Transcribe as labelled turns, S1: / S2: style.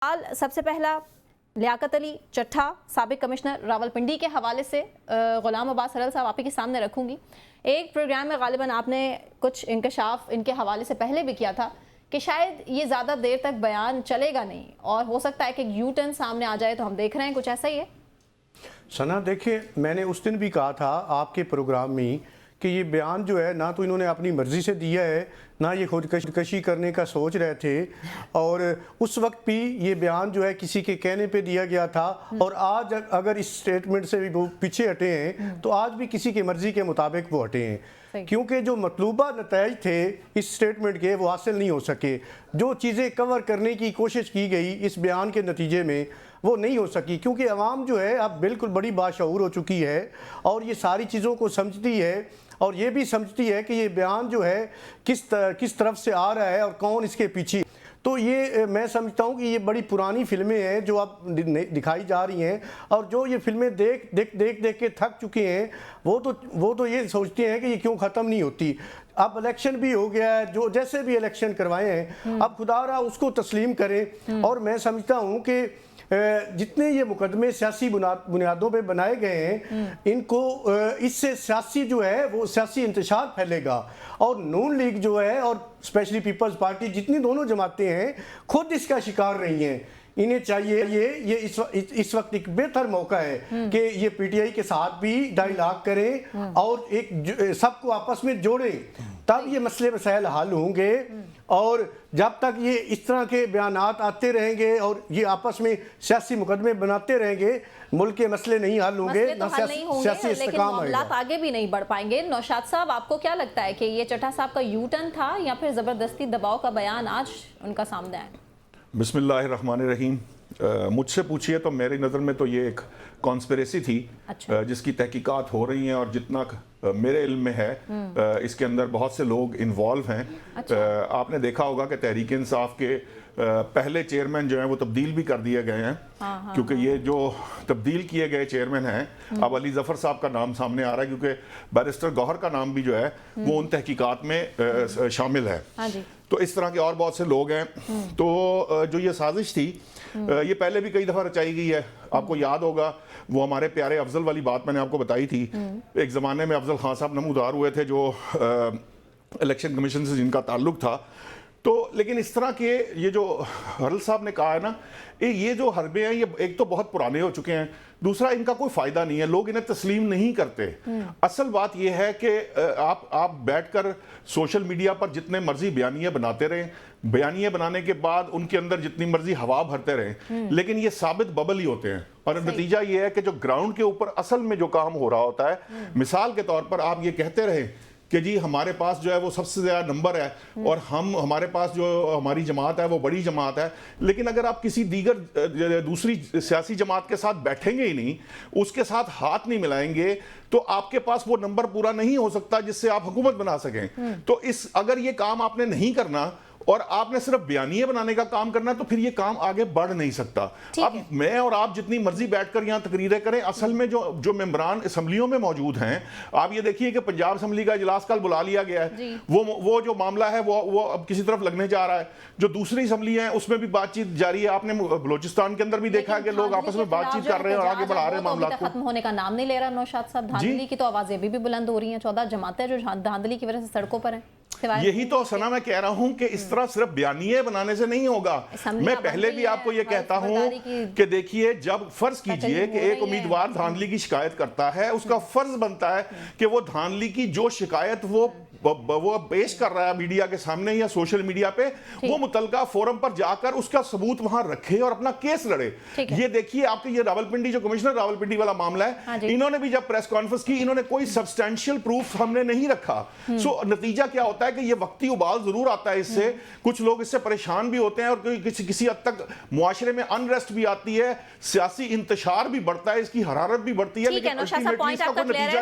S1: سب سے پہلا لیاقت علی چٹھا سابق کمشنر راولپنڈی کے حوالے سے غلام عباس ہلال صاحب آپ کے سامنے رکھوں گی. ایک پروگرام میں غالباً آپ نے کچھ انکشاف ان کے حوالے سے پہلے بھی کیا تھا کہ شاید یہ زیادہ دیر تک بیان چلے گا نہیں اور ہو سکتا ہے کہ یو ٹرن سامنے آ جائے, تو ہم دیکھ رہے ہیں کچھ ایسا ہی ہے.
S2: ثنا دیکھیں, میں نے اس دن بھی کہا تھا آپ کے پروگرام میں کہ یہ بیان جو ہے نہ تو انہوں نے اپنی مرضی سے دیا ہے, نہ یہ خودکشی کرنے کا سوچ رہے تھے, اور اس وقت بھی یہ بیان جو ہے کسی کے کہنے پہ دیا گیا تھا, اور آج اگر اس سٹیٹمنٹ سے بھی وہ پیچھے ہٹے ہیں تو آج بھی کسی کی مرضی کے مطابق وہ ہٹے ہیں, کیونکہ جو مطلوبہ نتائج تھے اس سٹیٹمنٹ کے وہ حاصل نہیں ہو سکے. جو چیزیں کور کرنے کی کوشش کی گئی اس بیان کے نتیجے میں وہ نہیں ہو سکی, کیونکہ عوام جو ہے اب بالکل بڑی باشعور ہو چکی ہے اور یہ ساری چیزوں کو سمجھتی ہے, اور یہ بھی سمجھتی ہے کہ یہ بیان جو ہے کس طرف سے آ رہا ہے اور کون اس کے پیچھے. تو یہ میں سمجھتا ہوں کہ یہ بڑی پرانی فلمیں ہیں جو اب دکھائی جا رہی ہیں, اور جو یہ فلمیں دیکھ کے تھک چکے ہیں وہ تو یہ سوچتے ہیں کہ یہ کیوں ختم نہیں ہوتی. اب الیکشن بھی ہو گیا ہے, جو جیسے بھی الیکشن کروائے ہیں اب خدا را اس کو تسلیم کریں. اور میں سمجھتا ہوں کہ جتنے یہ مقدمے سیاسی بنیادوں پہ بنائے گئے ہیں ان کو اس سے سیاسی جو ہے وہ سیاسی انتشار پھیلے گا, اور نون لیگ جو ہے اور اسپیشلی پیپلز پارٹی جتنی دونوں جماعتیں ہیں خود اس کا شکار رہی ہیں. انہیں چاہیے یہ اس وقت ایک بہتر موقع ہے کہ یہ پی ٹی آئی کے ساتھ بھی ڈائیلاگ کریں اور ایک سب کو آپس میں جوڑیں, تب یہ مسئلے مسائل حل ہوں گے. اور جب تک یہ اس طرح کے بیانات آتے رہیں گے اور یہ آپس میں سیاسی مقدمے بناتے رہیں گے, ملک کے مسئلے نہیں حل ہوں گے, نہ سیاسی استحکام آئے گا,
S1: معاملات آگے بھی نہیں بڑھ پائیں گے. نوشاد صاحب, آپ کو کیا لگتا ہے کہ یہ چٹھا صاحب کا یو ٹرن تھا یا پھر زبردستی دباؤ کا بیان آج ان کا سامنے آیا؟
S3: بسم اللہ الرحمن الرحیم. مجھ سے پوچھئے تو میری نظر میں تو یہ ایک کانسپریسی تھی جس کی تحقیقات ہو رہی ہیں, اور جتنا میرے علم میں ہے اس کے اندر بہت سے لوگ انوالو ہیں. آپ نے دیکھا ہوگا کہ تحریک انصاف کے پہلے چیئرمین جو ہیں وہ تبدیل بھی کر دیے گئے ہیں, کیونکہ یہ جو تبدیل کیے گئے چیئرمین ہیں اب علی ظفر صاحب کا نام سامنے آ رہا ہے, کیونکہ بیرسٹر گوہر کا نام بھی جو ہے وہ ان تحقیقات میں شامل ہے. تو اس طرح کے اور بہت سے لوگ ہیں. تو جو یہ سازش تھی یہ پہلے بھی کئی دفعہ رچائی گئی ہے. آپ کو یاد ہوگا وہ ہمارے پیارے افضل والی بات میں نے آپ کو بتائی تھی. ایک زمانے میں افضل خان صاحب نمودار ہوئے تھے جو الیکشن کمیشن سے جن کا تعلق تھا. تو لیکن اس طرح کے یہ جو ہلال صاحب نے کہا ہے نا, یہ جو حربے ہیں یہ ایک تو بہت پرانے ہو چکے ہیں, دوسرا ان کا کوئی فائدہ نہیں ہے, لوگ انہیں تسلیم نہیں کرتے. اصل بات یہ ہے کہ آپ بیٹھ کر سوشل میڈیا پر جتنے مرضی بیانیے بناتے رہیں, بیانیے بنانے کے بعد ان کے اندر جتنی مرضی ہوا بھرتے رہیں, لیکن یہ ثابت ببل ہی ہوتے ہیں. اور نتیجہ یہ ہے کہ جو گراؤنڈ کے اوپر اصل میں جو کام ہو رہا ہوتا ہے, مثال کے طور پر آپ یہ کہتے رہیں کہ جی ہمارے پاس جو ہے وہ سب سے زیادہ نمبر ہے اور ہمارے پاس جو ہماری جماعت ہے وہ بڑی جماعت ہے, لیکن اگر آپ کسی دوسری سیاسی جماعت کے ساتھ بیٹھیں گے ہی نہیں, اس کے ساتھ ہاتھ نہیں ملائیں گے, تو آپ کے پاس وہ نمبر پورا نہیں ہو سکتا جس سے آپ حکومت بنا سکیں. تو اگر یہ کام آپ نے نہیں کرنا اور آپ نے صرف بیانیے بنانے کا کام کرنا, تو پھر یہ کام آگے بڑھ نہیں سکتا. اب میں اور آپ جتنی مرضی بیٹھ کر یہاں تقریریں کریں, اصل میں جو ممبران اسمبلیوں میں موجود ہیں, آپ یہ دیکھیے کہ پنجاب اسمبلی کا اجلاس کل بلا لیا گیا ہے, وہ جو معاملہ ہے وہ اب کسی طرف لگنے جا رہا ہے. جو دوسری اسمبلی ہیں اس میں بھی بات چیت جاری ہے. آپ نے بلوچستان کے اندر بھی دیکھا ہے کہ لوگ آپس میں بات چیت کر رہے ہیں اور آگے بڑھا رہے ہیں معاملات کو.
S1: ختم ہونے کا نام نہیں لے رہا نوشاد صاحب. دھاندلی کی تو آوازیں بھی بلند ہو رہی ہیں, 14 جماعتیں جو دھاندلی کی وجہ سے سڑکوں پر ہیں.
S3: یہی تو ثنا میں کہہ رہا ہوں کہ اس طرح صرف بیانیے بنانے سے نہیں ہوگا. میں پہلے بھی آپ کو یہ کہتا ہوں کہ دیکھیے, جب فرض کیجئے کہ ایک امیدوار دھاندلی کی شکایت کرتا ہے, اس کا فرض بنتا ہے کہ وہ دھاندلی کی جو شکایت وہ پیش کر رہا ہے میڈیا کے سامنے یا سوشل میڈیا پہ, وہ متعلقہ فورم پر جا کر اس کا ثبوت وہاں رکھے اور اپنا کیس لڑے. یہ دیکھیے آپ کے یہ راولپنڈی جو کمشنر راولپنڈی والا معاملہ ہے, انہوں نے بھی جب پریس کانفرنس کی انہوں نے کوئی سبسٹینشیل پروف ہم نے نہیں رکھا. سو نتیجہ کیا ہوتا ہے کہ یہ وقتی ابال ضرور آتا ہے اس سے, کچھ لوگ اس سے پریشان بھی ہوتے ہیں اور کسی حد تک معاشرے میں انریسٹ بھی آتی ہے, سیاسی انتشار بھی بڑھتا ہے, اس کی حرارت بھی بڑھتی ہے, لیکن الٹیمیٹلی اس کا کوئی نتیجہ نہیں.